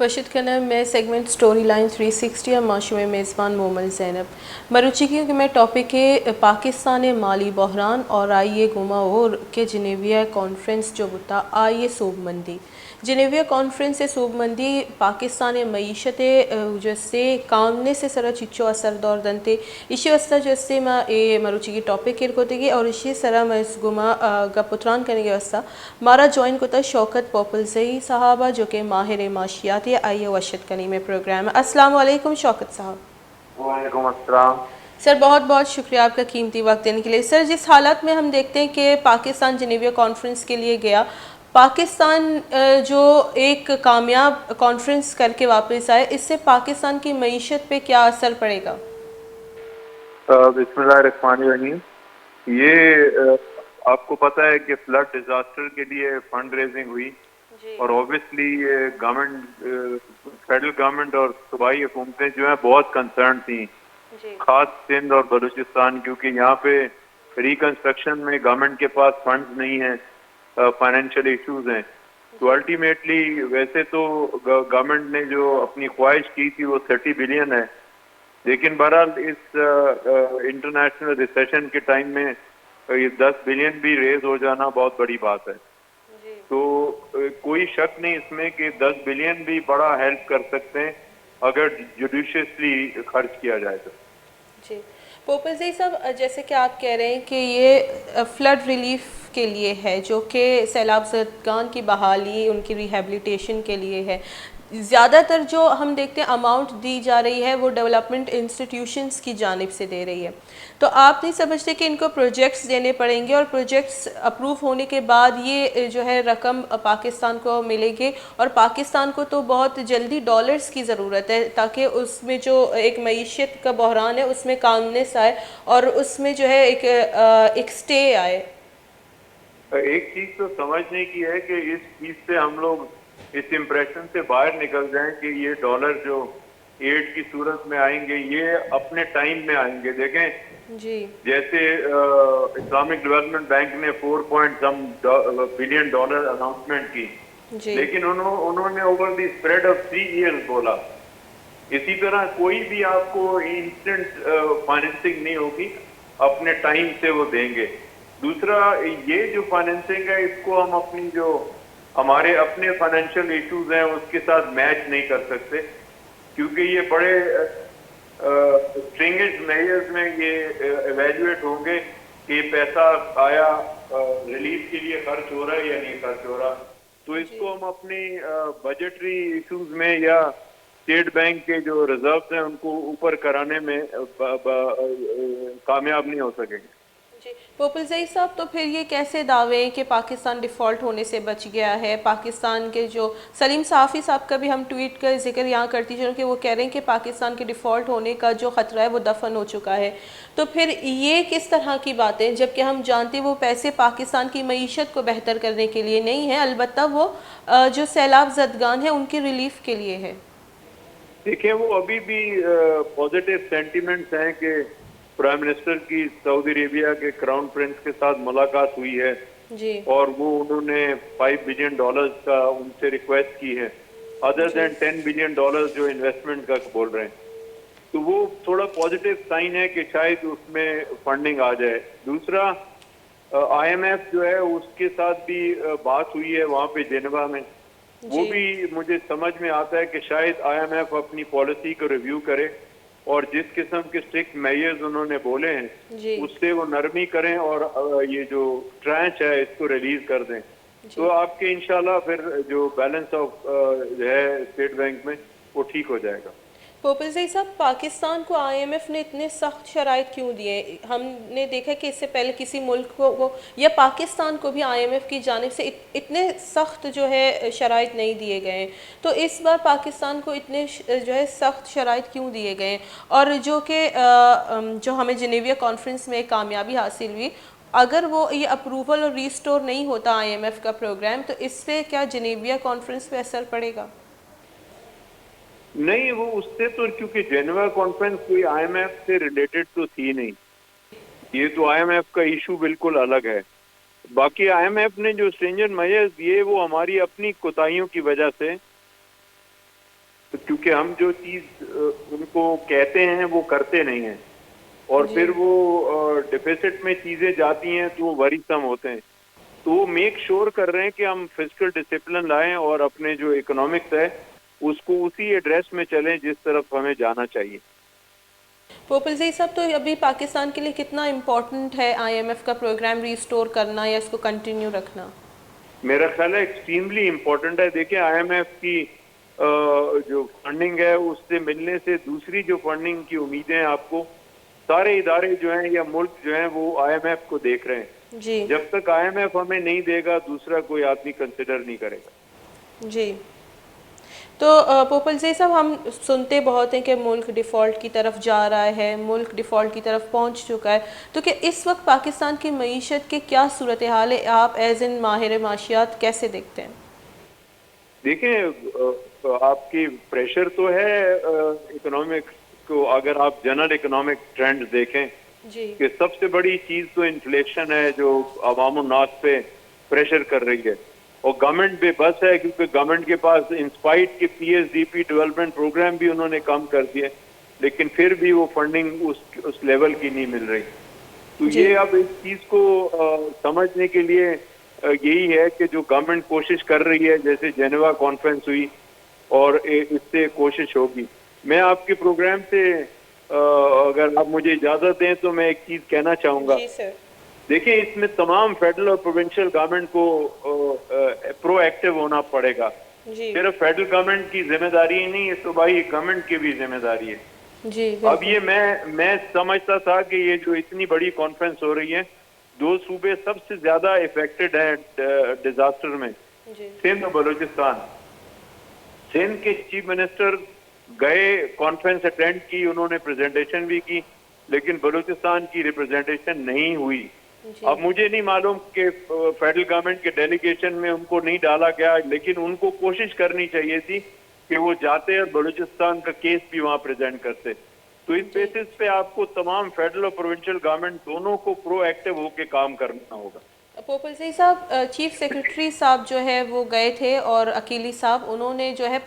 खुर्शीद खाना मैं segment story line 360 और माशू में मेज़बान मोमन ज़ैनब मरुची की मैं टॉपिक है पाकिस्तान माली बहरान और आइए गुमा और के जनेविया कॉन्फ्रेंस जो बता आइए सूबमंदी जनेविया कॉन्फ्रेंस से सूबमंदी पाकिस्तान मीशत जैसे कामने से सरा चिच्चो असर दौर दनते इसी वस्ता जैसे मैं ये मरुची की टॉपिक होती और इसी सरा मैं गुमा गपुत्रान करने के वस्ता मारा ज्वाइन कोता शौकत पोपल सही साहबा जो कि माहिर माशियात आइए वशत कनी में प्रोग्राम है। अस्सलाम वालेकुम शौकत साहब। वालेकुम अस्सलाम। सर बहुत बहुत शुक्रिया आपका कीमती वक्त देने के लिए। सर जिस हालत में हम देखते हैं कि पाकिस्तान जिनेविया कॉन्फ्रेंस के लिए गया, पाकिस्तान जो एक कामयाब कॉन्फ्रेंस करके वापस आए, इससे पाकिस्तान की मईशत पे क्या असर पड़ेगा? बिस्मिल्लाहिर्रहमानिर्रहीम। ये आपको पता है कि फ्लड डिजास्टर के लिए फंड रेजिंग हुई और ऑब्वियसली गवर्नमेंट, फेडरल गवर्नमेंट और सूबाई हुकूमतें जो हैं बहुत कंसर्न थी, खास सिंध और बलूचिस्तान, क्योंकि यहाँ पे रिकंस्ट्रक्शन में गवर्नमेंट के पास फंड्स नहीं है, फाइनेंशियल इश्यूज हैं। तो अल्टीमेटली वैसे तो गवर्नमेंट ने जो अपनी ख्वाहिश की थी वो 30 बिलियन है, लेकिन बहरहाल इस इंटरनेशनल रिसेशन के टाइम में ये 10 बिलियन भी रेज हो जाना बहुत बड़ी बात है। तो कोई शक नहीं इसमें कि 10 बिलियन भी बड़ा हेल्प कर सकते हैं अगर जुडिशियसली खर्च किया जाए तो। जी पोपल जी साहब, जैसे कि आप कह रहे हैं कि ये फ्लड रिलीफ के लिए है, जो कि सैलाब ज़दगान की बहाली उनकी रिहेबिलिटेशन के लिए है। ज़्यादातर जो हम देखते हैं अमाउंट दी जा रही है वो डेवलपमेंट इंस्टीट्यूशंस की जानिब से दे रही है। तो आप नहीं समझते कि इनको प्रोजेक्ट्स देने पड़ेंगे और प्रोजेक्ट्स अप्रूव होने के बाद ये जो है रकम पाकिस्तान को मिलेगी, और पाकिस्तान को तो बहुत जल्दी डॉलर्स की ज़रूरत है ताकि उसमें जो एक मईशत का बहरान है उसमें कामनेस आए और उसमें जो है एक स्टे आए। एक चीज तो समझने की है कि इस चीज से हम लोग इस इम्प्रेशन से बाहर निकल जाएं कि ये डॉलर जो एड की सूरत में आएंगे ये अपने टाइम में आएंगे। देखें जी जैसे इस्लामिक डेवलपमेंट बैंक ने 4 point some billion dollar announcement की, जी लेकिन उन्होंने over the spread of 3 years बोला। इसी तरह कोई भी आपको इंस्टेंट फाइनेंसिंग नहीं होगी, अपने टाइम से वो देंगे। दूसरा, ये जो फाइनेंसिंग है इसको हम अपनी जो हमारे अपने फाइनेंशियल इश्यूज हैं उसके साथ मैच नहीं कर सकते, क्योंकि ये बड़े स्ट्रिंगेज मेजर्स में ये एवेल्युएट होंगे कि पैसा आया, रिलीफ के लिए खर्च हो रहा है या नहीं खर्च हो रहा। तो इसको हम अपनी बजटरी इश्यूज में या स्टेट बैंक के जो रिजर्व्स हैं उनको ऊपर कराने में कामयाब नहीं हो सकेंगे। जी पोपल जई साहब, तो फिर ये कैसे दावे हैं कि पाकिस्तान डिफ़ॉल्ट होने से बच गया है? पाकिस्तान के जो सलीम साफ़ी साहब का भी हम ट्वीट का जिक्र यहाँ करती चलूँ कि वो कह रहे हैं कि पाकिस्तान के डिफ़ॉल्ट होने का जो ख़तरा है वो दफन हो चुका है। तो फिर ये किस तरह की बातें, जबकि हम जानते हैं वो पैसे पाकिस्तान की मईशत को बेहतर करने के लिए नहीं है, अलबत्ता वो जो सैलाब ज़दगान है उनकी रिलीफ के लिए है। देखिए, वो अभी भी पॉजिटिव सेंटिमेंट्स हैं कि प्राइम मिनिस्टर की सऊदी अरेबिया के क्राउन प्रिंस के साथ मुलाकात हुई है जी और वो उन्होंने 5 बिलियन डॉलर्स का उनसे रिक्वेस्ट की है, अदर देन 10 बिलियन डॉलर्स जो इन्वेस्टमेंट का बोल रहे हैं। तो वो थोड़ा पॉजिटिव साइन है कि शायद उसमें फंडिंग आ जाए। दूसरा, आईएमएफ जो है उसके साथ भी बात हुई है वहाँ पे जेनेवा में। वो भी मुझे समझ में आता है कि शायद आईएमएफ अपनी पॉलिसी को रिव्यू करे और जिस किस्म के स्ट्रिक्ट मेजर्स उन्होंने बोले हैं उससे वो नरमी करें और ये जो ट्रांच है इसको रिलीज कर दें। तो आपके इंशाल्लाह फिर जो बैलेंस ऑफ है स्टेट बैंक में वो ठीक हो जाएगा। पोपल जी साहब, पाकिस्तान को आईएमएफ ने इतने सख्त शराइत क्यों दिए? हमने देखा कि इससे पहले किसी मुल्क को या पाकिस्तान को भी आईएमएफ की जानिब से इतने सख्त जो है शराइत नहीं दिए गए। तो इस बार पाकिस्तान को इतने जो है सख्त शराइत क्यों दिए गए? और जो कि जो हमें जिनेविया कॉन्फ्रेंस में कामयाबी हासिल हुई, अगर वो ये अप्रूवल और रीस्टोर नहीं होता आईएमएफ का प्रोग्राम, तो इससे क्या जिनेविया कॉन्फ्रेंस पे असर पड़ेगा? नहीं, वो उससे तो, क्योंकि जेनेवा कॉन्फ्रेंस कोई आईएमएफ से रिलेटेड तो थी नहीं, ये तो आईएमएफ का इशू बिल्कुल अलग है। बाकी आईएमएफ ने जो स्ट्रिंजेंट मेजर्स दिए वो हमारी अपनी कोताहियों की वजह से तो क्योंकि हम जो चीज उनको कहते हैं वो करते नहीं हैं, और फिर वो डिफिसिट में चीजें जाती हैं तो वो वरीसम होते हैं। तो वो मेक श्योर कर रहे हैं कि हम फिजिकल डिसिप्लिन लाएं और अपने जो इकोनॉमिक्स है उसको उसी एड्रेस में चलें जिस तरफ हमें जाना चाहिए। पोपल जी साहब, तो अभी पाकिस्तान के लिए कितना इम्पोर्टेंट है आईएमएफ का प्रोग्राम रिस्टोर करना या इसको कंटिन्यू रखना? मेरा ख्याल है एक्सट्रीमली इम्पोर्टेंट है। देखिए आईएमएफ की जो फंडिंग है उससे मिलने से दूसरी जो फंडिंग की उम्मीदें हैं, आपको सारे इदारे जो हैं या मुल्क जो हैं वो आईएमएफ को देख रहे हैं। जी जब तक आईएमएफ हमें नहीं देगा दूसरा कोई आदमी कंसिडर नहीं करेगा। जी। तो पोपल जी साहब, हम सुनते बहुत हैं कि मुल्क डिफ़ॉल्ट की तरफ जा रहा है, मुल्क डिफ़ॉल्ट की तरफ पहुंच चुका है, तो क्या इस वक्त पाकिस्तान की मईशत के क्या सूरत हाल है? आप एज इन माहिर माशियात कैसे देखते हैं? देखें आपकी प्रेशर तो है इकोनॉमिक को, अगर आप जनरल इकोनॉमिक ट्रेंड देखें जी कि सबसे बड़ी चीज तो इन्फ्लेशन है जो अवाम नास पे प्रेशर कर रही है, और गवर्नमेंट बेबस है क्योंकि गवर्नमेंट के पास इंस्पाइट के पीएसडीपी डेवलपमेंट प्रोग्राम भी उन्होंने कम कर दिए, लेकिन फिर भी वो फंडिंग उस लेवल की नहीं मिल रही। तो ये अब इस चीज को समझने के लिए यही है कि जो गवर्नमेंट कोशिश कर रही है, जैसे जेनेवा कॉन्फ्रेंस हुई और इससे कोशिश होगी। मैं आपके प्रोग्राम से अगर आप मुझे इजाजत दें तो मैं एक चीज कहना चाहूंगा। जी सर। देखिए इसमें तमाम फेडरल और प्रोविंशियल गवर्नमेंट को प्रोएक्टिव होना पड़ेगा। जी सिर्फ फेडरल गवर्नमेंट की जिम्मेदारी ही नहीं है, सूबाई गवर्नमेंट की भी जिम्मेदारी है। जी अब ये मैं समझता था कि ये जो इतनी बड़ी कॉन्फ्रेंस हो रही है, दो सूबे सबसे ज्यादा इफेक्टेड हैं डिजास्टर में, सिंध और बलूचिस्तान। सिंध के चीफ मिनिस्टर गए, कॉन्फ्रेंस अटेंड की, उन्होंने प्रेजेंटेशन भी की, लेकिन बलूचिस्तान की रिप्रेजेंटेशन नहीं हुई। अब मुझे नहीं मालूम कि फेडरल गवर्नमेंट के डेलीगेशन में उनको नहीं डाला गया, लेकिन उनको कोशिश करनी चाहिए थी कि वो जाते और बलूचिस्तान का केस भी वहां प्रेजेंट करते। तो इस बेसिस पे आपको तमाम फेडरल और प्रोविंशियल गवर्नमेंट दोनों को प्रोएक्टिव होकर काम करना होगा। पोपल जी साहब, चीफ सेक्रेटरी साहब जो है वो गए थे और अकीली साहब उन्होंने जो है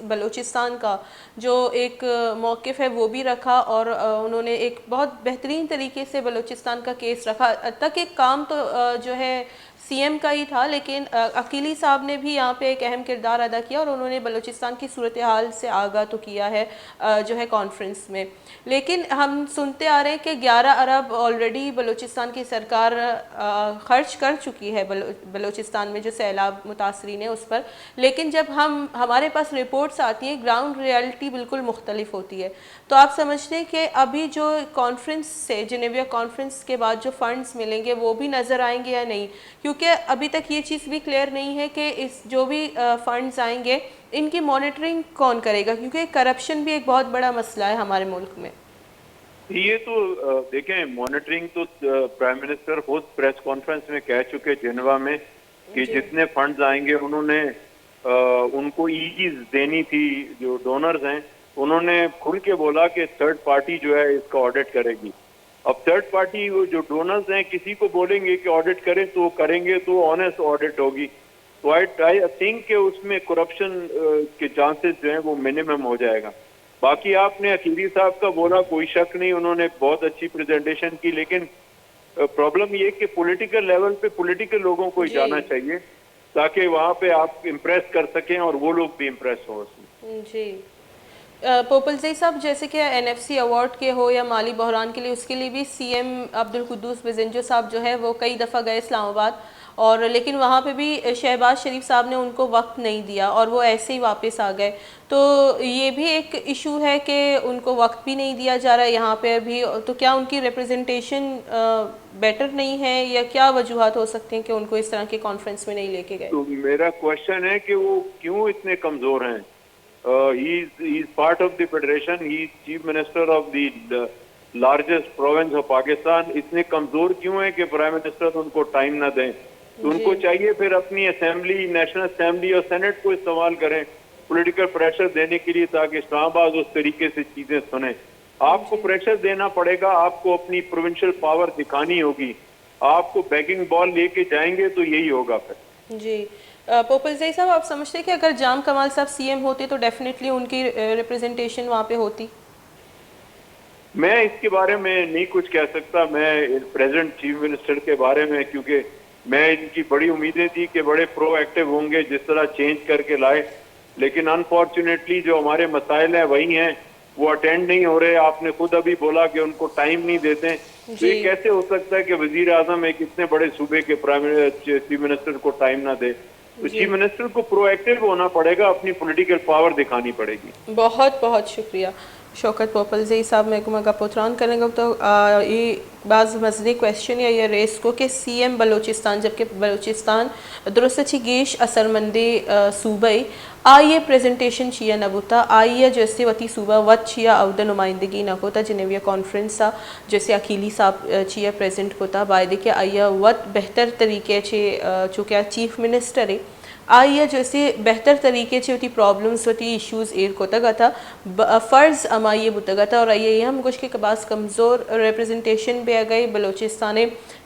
बलूचिस्तान का जो एक मौक़िफ़ है वो भी रखा, और उन्होंने एक बहुत बेहतरीन तरीके से बलूचिस्तान का केस रखा। तक एक काम तो जो है सीएम का ही था, लेकिन अकीली साहब ने भी यहाँ पे एक अहम किरदार अदा किया और उन्होंने बलूचिस्तान की सूरत हाल से आगाह तो किया है जो है कॉन्फ्रेंस में। लेकिन हम सुनते आ रहे हैं कि 11 अरब ऑलरेडी बलूचिस्तान की सरकार खर्च कर चुकी है बलूचिस्तान में जो सैलाब मुतासरीन है उस पर, लेकिन जब हमारे पास रिपोर्ट्स आती हैं ग्राउंड रियलिटी बिल्कुल मुख्तलिफ होती है। तो आप समझते हैं कि अभी जो कॉन्फ्रेंस से, जिनेवा कॉन्फ्रेंस के बाद जो फंड्स मिलेंगे वो भी नज़र आएंगे या नहीं? क्योंकि अभी तक ये चीज़ भी क्लियर नहीं है कि इस जो भी फंड्स आएंगे इनकी मॉनिटरिंग कौन करेगा, क्योंकि करप्शन भी एक बहुत बड़ा मसला है हमारे मुल्क में। ये तो देखें, मॉनिटरिंग तो प्राइम मिनिस्टर खुद प्रेस कॉन्फ्रेंस में कह चुके जेनेवा में कि जितने फंड्स आएंगे उन्होंने उनको ईजीज देनी थी। जो डोनर्स हैं उन्होंने खुल के बोला कि थर्ड पार्टी जो है इसका ऑडिट करेगी। अब थर्ड पार्टी वो जो डोनर्स हैं किसी को बोलेंगे कि ऑडिट करें तो करेंगे तो ऑनेस्ट ऑडिट होगी। तो आई थिंक कि उसमें करप्शन के चांसेस जो हैं वो मिनिमम हो जाएगा। बाकी आपने अकीली साहब का बोला, कोई शक नहीं, उन्होंने बहुत अच्छी प्रेजेंटेशन की, लेकिन प्रॉब्लम ये कि पॉलिटिकल लेवल पे पॉलिटिकल लोगों को ही जाना चाहिए ताकि वहाँ पे आप इम्प्रेस कर सकें और वो लोग भी इम्प्रेस हो उसमें। जी पोपल जी साहब, जैसे कि एनएफसी अवार्ड के हो या माली बहरान के लिए, उसके लिए भी सीएम अब्दुल कुद्दूस बेज़ंजो साहब जो है वो कई दफ़ा गए इस्लामाबाद, और लेकिन वहाँ पे भी शहबाज शरीफ साहब ने उनको वक्त नहीं दिया और वो ऐसे ही वापस आ गए। तो ये भी एक इशू है कि उनको वक्त भी नहीं दिया जा रहा है यहाँ पे अभी। तो क्या उनकी रिप्रेजेंटेशन बेटर नहीं है या क्या वजूहत हो सकते हैं कि उनको इस तरह के कॉन्फ्रेंस में नहीं लेके गए? तो मेरा क्वेश्चन है कि वो क्यों इतने कमजोर हैं? he is part of the federation, he is chief minister of the largest province of Pakistan। इतने कमजोर क्यों है कि प्राइम मिनिस्टर उनको टाइम ना दें? तो उनको चाहिए फिर अपनी असेंबली, नेशनल असेंबली और सेनेट को इस्तेमाल करें पॉलिटिकल प्रेशर देने के लिए, ताकि इस्लामाबाद उस तरीके से चीजें सुने। आपको प्रेशर देना पड़ेगा, आपको अपनी प्रोविंशियल पावर दिखानी होगी, आपको बैगिंग बॉल लेके जाएंगे तो यही होगा फिर। जी। पोपल जई साहब, आप समझते हैं कि अगर जाम कमाल साहब सीएम होते तो डेफिनेटली उनकी रिप्रेजेंटेशन वहाँ पे होती? मैं इसके बारे में नहीं कुछ कह सकता, मैं प्रेजेंट चीफ मिनिस्टर के बारे में, क्योंकि मैं इनकी बड़ी उम्मीदें थी कि बड़े प्रोएक्टिव होंगे, जिस तरह चेंज करके लाए, लेकिन अनफॉर्चुनेटली जो हमारे मसाइल हैं वही हैं, वो अटेंड नहीं हो रहे। आपने खुद अभी बोला कि उनको टाइम नहीं देते, तो जी। ये कैसे हो सकता है कि वजीर आजम एक इतने बड़े सूबे के चीफ मिनिस्टर को टाइम ना दे? तो जी, चीफ मिनिस्टर को प्रोएक्टिव होना पड़ेगा, अपनी पॉलिटिकल पावर दिखानी पड़ेगी। बहुत बहुत शुक्रिया शौकत पोपल जई साहब। मैं मगा पुत्रान करेंगे तो ये बाज़ मजदे क्वेश्चन या ये रेस को कि सीएम बलोचिस्तान, जबकि बलोचिस्तान दुरुस्त छी गेश असरमंदे सूबई आइए प्रेजेंटेशन छिया नबूता आइए जैसे वती सूबा वत छिया अवध नुमाइंदगी न होता जिनेविया कॉन्फ्रेंस सा जैसे अकीली साहब छिया प्रेजेंट होता बायदे के आइया वत बेहतर तरीके छे चूँकि चीफ मिनिस्टर है आइए जैसे बेहतर तरीके से होती प्रॉब्लम्स होती इश्यूज एर को तक था फ़र्ज़ अमाइए बुतगा था और आइए हम कुछ के कबास कमज़ोर रिप्रेजेंटेशन भी आ गई बलोचिस्तान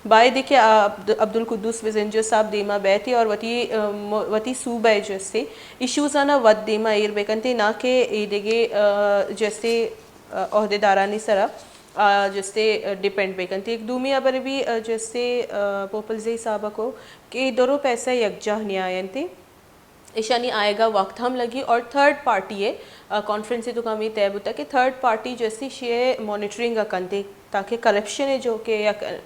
बाय देखे अब्दुल कुद्दूस विजेंजर साहब देमा बैठे और वती सूबा जैसे इश्यूज आना वत देमा एर बेकनते ना के ए देगे जैसे अहदेदारानी सरा जैसे डिपेंड बेकन थी एक दूमी अबर भी जैसे पोपल जई साहबा को कि दोनों पैसा यकजा न्याय थे ईशानी आएगा वक्त हम लगी और थर्ड पार्टी है कॉन्फ्रेंस से तो कम ये तय होता कि थर्ड पार्टी जैसी शे मॉनिटरिंग का कंते ताकि करप्शन है जो कि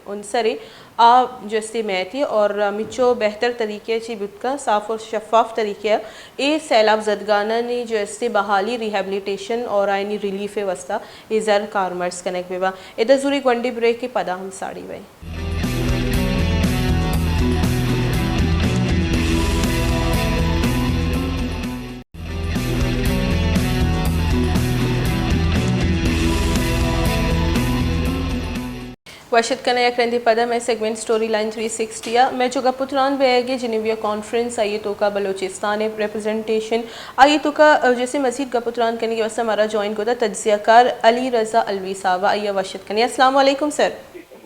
उनसरे आ जैसे मैं थी और मिचो बेहतर तरीके से बुटका साफ और शफाफ तरीके ए सैलाब जदगाना ने जैसे बहाली रिहेबिलिटेशन और आइनी रिलीफ वस्ता ए जर कारमर्स कनेक्ट बेबा इधर जूरी गंडी ब्रेक के पदा हम साड़ी भाई। वशद कने क्रंदी पदा में सेगमेंट स्टोरी लाइन 360 मैं जो पुत्रान बेगे जिनेविया कॉन्फ्रेंस आइए तो का बलोचिस्तान रिप्रेजेंटेशन आइए तो का जैसे मजीद गपुत्रान करने के वास्ते हमारा ज्वाइन को था तज्जियाकार अली रज़ा अलवी साहब आइए वशद कने। अस्सलाम वालेकुम सर।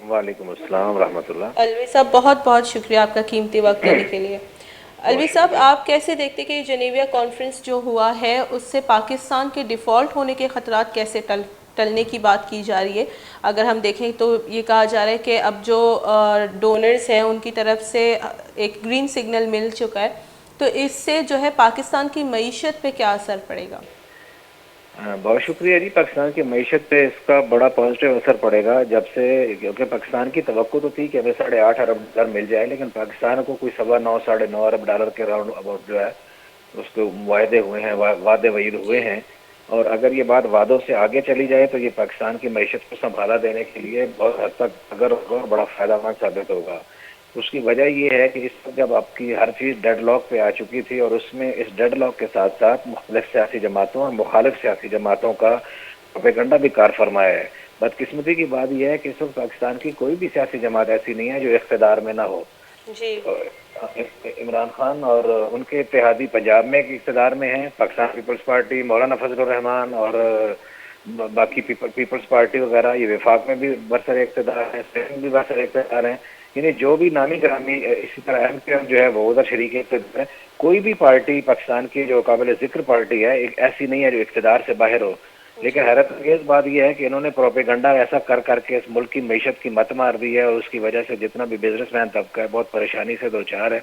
वालेकुम अस्सलाम रहमतुल्लाह। अलवी साहब बहुत बहुत शुक्रिया आपका कीमती वक्त देने के लिए। अलवी साहब, आप कैसे देखते कि जनेविया कॉन्फ्रेंस जो हुआ है उससे पाकिस्तान के डिफ़ॉल्ट होने के ख़तरात कैसे टलने की बात की जा रही है? अगर हम देखें तो ये कहा जा रहा है कि अब जो डोनर्स हैं उनकी तरफ से एक ग्रीन सिग्नल मिल चुका है, तो इससे जो है पाकिस्तान की मईशत पे क्या असर पड़ेगा? बहुत शुक्रिया जी। पाकिस्तान की मईशत पे इसका बड़ा पॉजिटिव असर पड़ेगा, जब से, क्योंकि पाकिस्तान की तवक्को तो थी कि हमें $8.5 अरब मिल जाए, लेकिन पाकिस्तान को कोई $9.5 साढ़े 9 अरब डॉलर के राउंड अबाउट जो है उसके वायदे हुए हैं, वादे वईद हुए हैं। और अगर ये बात वादों से आगे चली जाए तो ये पाकिस्तान की मईशत को संभाला देने के लिए बहुत हद तक अगर होगा बड़ा फायदामंद साबित होगा। उसकी वजह ये है कि इस वक्त जब आपकी हर चीज़ डेडलॉक पे आ चुकी थी और उसमें इस डेडलॉक के साथ साथ मुख्तलिफ सियासी जमातों और मुखालिफ सियासी जमातों का प्रोपेगेंडा भी कार फरमाया है। बदकिस्मती की बात यह है कि इस वक्त पाकिस्तान की कोई भी सियासी जमात ऐसी नहीं है जो इख्तिदार में ना हो। जी। इमरान खान और उनके इत्तेहादी पंजाब में इख्तिदार में हैं, पाकिस्तान पीपल्स पार्टी, मौलाना फजलुर रहमान और बाकी पीपल्स पार्टी वगैरह, ये वफाक में भी बरसर इख्तिदार हैं, सिंध में भी बरसर इख्तिदार हैं। यानी जो भी नामी ग्रामी, इसी तरह एमपीएम जो है वो उधर शरीक इख्तिदार है। कोई भी पार्टी पाकिस्तान की जो काबिल जिक्र पार्टी है एक ऐसी नहीं है जो इख्तिदार से बाहर हो। लेकिन हैरत अंगेज बात यह है कि इन्होंने प्रोपेगंडा ऐसा कर करके इस मुल्क की मईशत की मत मार दी है और उसकी वजह से जितना भी बिजनेसमैन तबका है बहुत परेशानी से दो चार है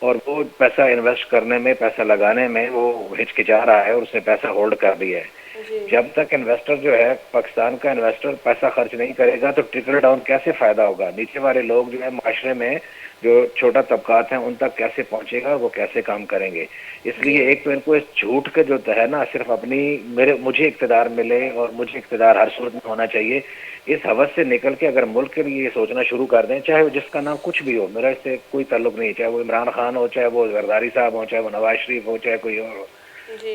और वो पैसा इन्वेस्ट करने में, पैसा लगाने में वो हिचकिचा रहा है और उसने पैसा होल्ड कर दिया है। जब तक इन्वेस्टर जो है, पाकिस्तान का इन्वेस्टर पैसा खर्च नहीं करेगा तो ट्रिकल डाउन कैसे फायदा होगा? नीचे वाले लोग जो है माशरे में जो छोटा तबकात हैं उन तक कैसे पहुंचेगा, वो कैसे काम करेंगे? इसलिए एक तो इनको इस झूठ के जो है ना, सिर्फ अपनी मुझे इख्तिदार मिले और मुझे इख्तिदार हर सूरत में होना चाहिए, इस हवस से निकल के अगर मुल्क के लिए ये सोचना शुरू कर दें, चाहे वो जिसका नाम कुछ भी हो, मेरा इससे कोई ताल्लुक नहीं, चाहे वो इमरान खान हो, चाहे वो जरदारी साहब हो, चाहे वो नवाज शरीफ हो, चाहे कोई और हो,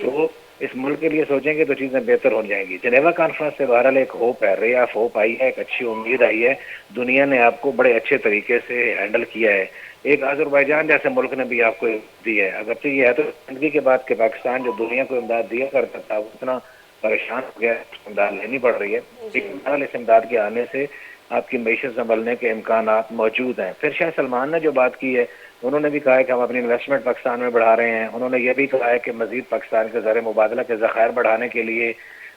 तो इस मुल्क के लिए सोचेंगे तो चीज़ें बेहतर हो जाएंगी। जनेवा कॉन्फ्रेंस से बहरहाल एक होप है, रे ऑफ होप आई है, एक अच्छी उम्मीद आई है। दुनिया ने आपको बड़े अच्छे तरीके से हैंडल किया है। एक अजरबैजान जैसे मुल्क ने भी आपको दी है। अगर तो ये है तो जिंदगी के बाद के पाकिस्तान जो दुनिया को इमदाद दिया करता था वो इतना परेशान हो गया, इमदाद लेनी पड़ रही है। लेकिन इस इमदाद के आने से आपकी मईशत संभलने के इम्कानात मौजूद हैं। फिर शाह सलमान ने जो बात की है, उन्होंने भी कहा है कि हम अपनी इन्वेस्टमेंट पाकिस्तान में बढ़ा रहे हैं। उन्होंने ये भी कहा है कि मजीद पाकिस्तान के ज़र मुबादला के ज़खायर बढ़ाने के लिए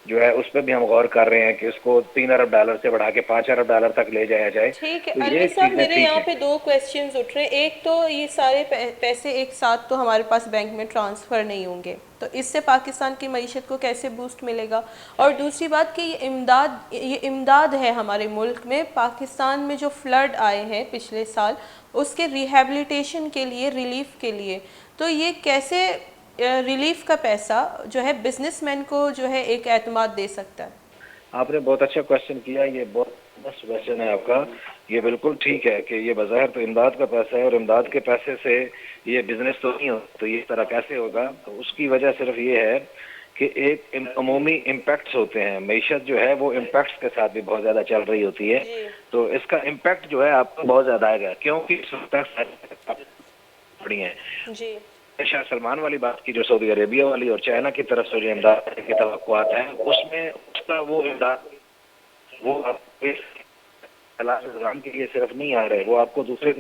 जो है उस पर भी हम गौर कर रहे हैं कि उसको $3 अरब से बढ़ा के $5 अरब तक ले जाया जाए। ठीक है तो ये अलवी साहब, चीज़ें मेरे ठीक यहाँ है। पे दो क्वेश्चंस उठ रहे हैं। एक तो ये सारे पैसे एक साथ तो हमारे पास बैंक में ट्रांसफ़र नहीं होंगे, तो इससे पाकिस्तान की मईशत को कैसे बूस्ट मिलेगा? और दूसरी बात कि ये इमदाद है हमारे मुल्क में, पाकिस्तान में जो फ्लड आए हैं पिछले साल उसके रिहेबिलिटेशन के लिए, रिलीफ के लिए, तो ये कैसे रिलीफ का पैसा जो है बिजनेसमैन को जो है एक एतमाद दे सकता है? आपने बहुत अच्छा क्वेश्चन किया, ये बहुत मस्त क्वेश्चन है आपका। ये बिल्कुल ठीक है कि ये बाज़ाहिर तो इमदाद का पैसा है और इमदाद के पैसे से ये बिजनेस तो नहीं हो, तो ये इस तरह कैसे होगा? तो उसकी वजह सिर्फ ये है कि एक अमूमी इम्पैक्ट्स होते हैं। मईशत जो है वो इम्पैक्ट्स के साथ भी बहुत ज़्यादा चल रही होती है, तो इसका इम्पैक्ट जो है आपको बहुत ज़्यादा आएगा, क्योंकि इस वक्त बड़ी हैं। जी शाह सलमान वाली बात की, जो सऊदी अरेबिया वाली और चाइना की तरफ से जो इमदाद की तवक्कुआत हैं, उसमें उसका वो इमदाद वो आपको के लिए सिर्फ नहीं आ रहे, वो आपको दूसरे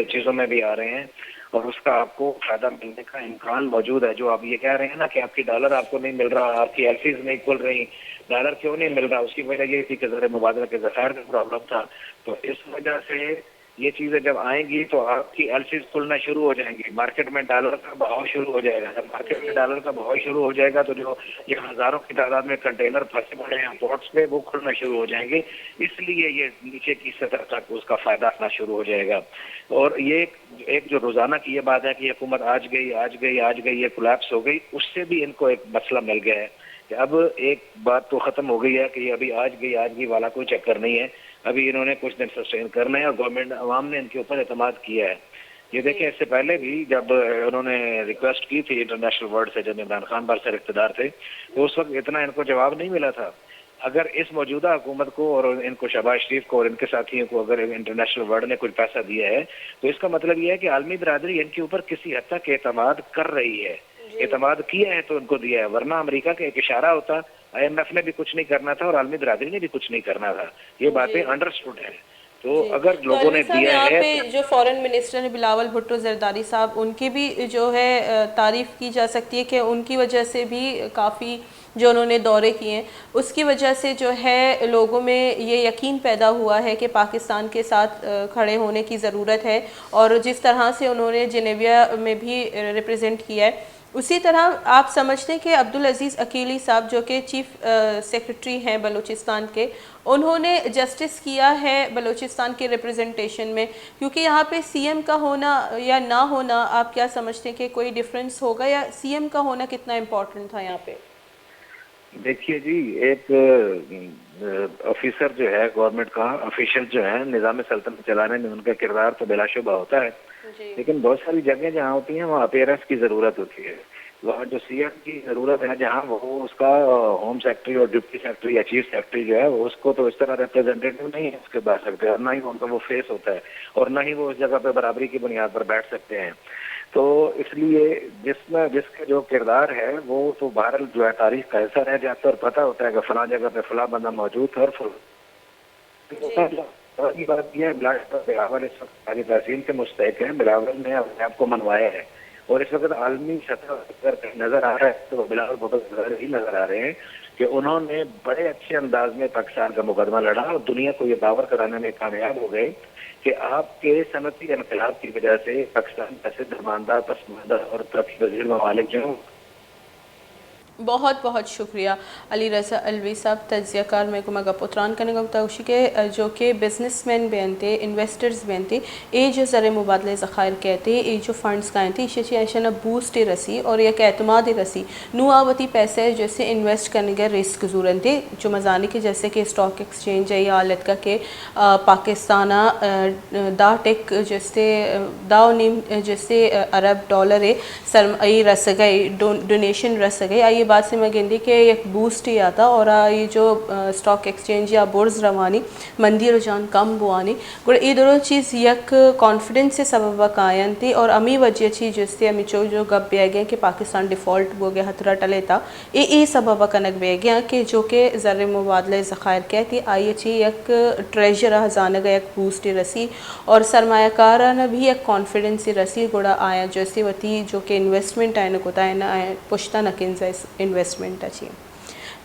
चीज़ों में भी आ रहे हैं और उसका आपको फायदा मिलने का इम्कान मौजूद है। जो आप ये कह रहे हैं ना कि आपकी डॉलर आपको नहीं मिल रहा, आपकी एलसीज नहीं खुल रही, डॉलर क्यों नहीं मिल रहा? उसकी वजह ये थी कि ज़र मुबादला के ज़खायर का प्रॉब्लम था। तो इस वजह से ये चीज़ें जब आएंगी तो आपकी एलसीज खुलना शुरू हो जाएंगी, मार्केट में डॉलर का बहाव शुरू हो जाएगा। जब मार्केट में डॉलर का बहाव शुरू हो जाएगा तो जो ये हज़ारों की तादाद में कंटेनर फंसे पड़े हैं पोर्ट्स पे, वो खुलना शुरू हो जाएंगे। इसलिए ये नीचे की सतह तक उसका फ़ायदा आना शुरू हो जाएगा। और ये एक जो रोज़ाना की ये बात है कि हुकूमत आज गई, ये कोलैप्स हो गई, उससे भी इनको एक मसला मिल गया है कि अब एक बात तो ख़त्म हो गई है कि ये अभी आज गई वाला कोई चक्कर नहीं है। अभी इन्होंने कुछ दिन सस्टेन करना है और गवर्नमेंट अवाम ने इनके ऊपर एतमाद किया है। ये देखें, इससे पहले भी जब उन्होंने रिक्वेस्ट की थी इंटरनेशनल वर्ल्ड से, जब इमरान खान बार इक़्तिदार थे, तो उस वक्त इतना इनको जवाब नहीं मिला था। अगर इस मौजूदा हुकूमत को और इनको शहबाज शरीफ को और इनके साथियों को अगर इंटरनेशनल वर्ल्ड ने कुछ पैसा दिया है, तो इसका मतलब ये है कि आलमी बरादरी इनके ऊपर किसी हद तक एतमाद कर रही है। एतमाद किया है तो उनको दिया है, वरना अमेरिका का एक इशारा होता, IMF ने भी कुछ नहीं करना था और आलमी बरादरी ने भी कुछ नहीं करना था। ये बातें अंडरस्टूड है। तो अगर लोगों ने दिया यहाँ है पे जो फॉरेन मिनिस्टर है बिलावल भुट्टो जरदारी साहब, उनकी भी जो है तारीफ़ की जा सकती है कि उनकी वजह से भी काफ़ी जो उन्होंने दौरे किए हैं, उसकी वजह से जो है लोगों में ये यकीन पैदा हुआ है कि पाकिस्तान के साथ खड़े होने की ज़रूरत है। और जिस तरह से उन्होंने जिनेविया में भी रिप्रेजेंट किया है, उसी तरह आप समझते हैं कि अब्दुल अजीज़ अकीली साहब जो कि चीफ़ सेक्रेटरी हैं बलूचिस्तान के, उन्होंने जस्टिस किया है बलूचिस्तान के रिप्रेजेंटेशन में, क्योंकि यहाँ पे CM का होना या ना होना, आप क्या समझते हैं कि कोई डिफरेंस होगा या CM का होना कितना इम्पोर्टेंट था यहाँ पे? देखिए जी, एक ऑफिसर जो है गवर्नमेंट का, ऑफिशियल जो है निज़ाम सल्तनत चलाने में उनका किरदार तो बिलाशुबा होता है, लेकिन बहुत सारी जगह जहाँ होती हैं वहाँ अपीयरेंस की ज़रूरत होती है। वहाँ जो CM की ज़रूरत है, जहाँ वो उसका होम सेक्रेटरी और डिप्टी सेक्रेटरी या चीफ सेक्रेटरी जो है वो उसको तो इस तरह रिप्रेजेंटेटिव नहीं है उसके बैठ सकते, और ना ही उनका वो फेस होता है, और ना ही वो उस जगह पे बराबरी की बुनियाद पर बैठ सकते हैं। तो इसलिए जिसका जो किरदार है वो तो बहरहाल जो है तारीख का हिस्सा रह जाता है और पता होता है कि फला जगह पे फला बंदा मौजूद है। और की बात यह है, बिलावल इस वक्त सारी तहसील के मुस्तहिक है। बिलावल ने अपने आप को मनवाया है और इस वक्त आलमी सतह पर नजर आ रहा है तो बिलावल बहुत ही नजर आ रहे हैं कि उन्होंने बड़े अच्छे अंदाज में पाकिस्तान का मुकदमा लड़ा और दुनिया को ये बावर कराने में कामयाब हो गए कि आपके सनती इनकलाब की वजह से पाकिस्तान जैसे धर्मांधा, पसमानदा और तरक्की पजीर ममालिक जो बहुत बहुत शुक्रिया अली रज़ा अलवी साहब तज्ज़ियाकार में को मगा पुत्रान करने का बताऊशी के जो कि बिजनेसमैन बेनते इन्वेस्टर्स बेनते ए जो ज़र मुबादले ज़खायर कहते ए जो फंड्स का थे इसे ऐसा बूस्ट रसी और एक एतमाद रसी नुआवती पैसे जैसे इन्वेस्ट करने के रिस्क ज़रूरत थे जो मजानी के जैसे कि स्टॉक एक्सचेंज है या आलत का के पाकिस्ताना दा टेक जैसे दाव नीम जैसे अरब डॉलर है सरमाई रस गए डोनेशन रस गए। आइए बाद से मैं गिनती कि एक बूस्ट ही आता और ये जो स्टॉक एक्सचेंज या बोर्स रवानी मंदी रुझान कम बुआनी गुड़ ये दोनों चीज़ यक कॉन्फिडेंस से सबब कायन थी और अमी वजह थी जिससे अमी जो गप बे गए कि पाकिस्तान डिफ़ॉल्ट हो गया हथरा टले था ये सबब कनक बे गया कि जो कि ज़र मुबादला ज़ख़ायर कहती आई अच्छी एक ट्रेजर हजान गया एक बूस्ट रसी और सरमायाकार ने भी एक कॉन्फिडेंस रसी गुड़ा आया जैसे वती जो कि इन्वेस्टमेंट आए नकोता है ना पुश्ता नकिन इन्वेस्टमेंट अच्छी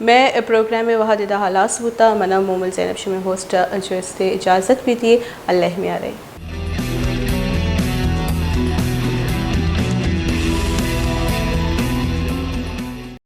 मैं प्रोग्राम में वहाँ दिदा हालास होता मना मोमल ज़ैनब में होस्ट जो इससे इजाज़त भी थी अल्लाह में आ रही।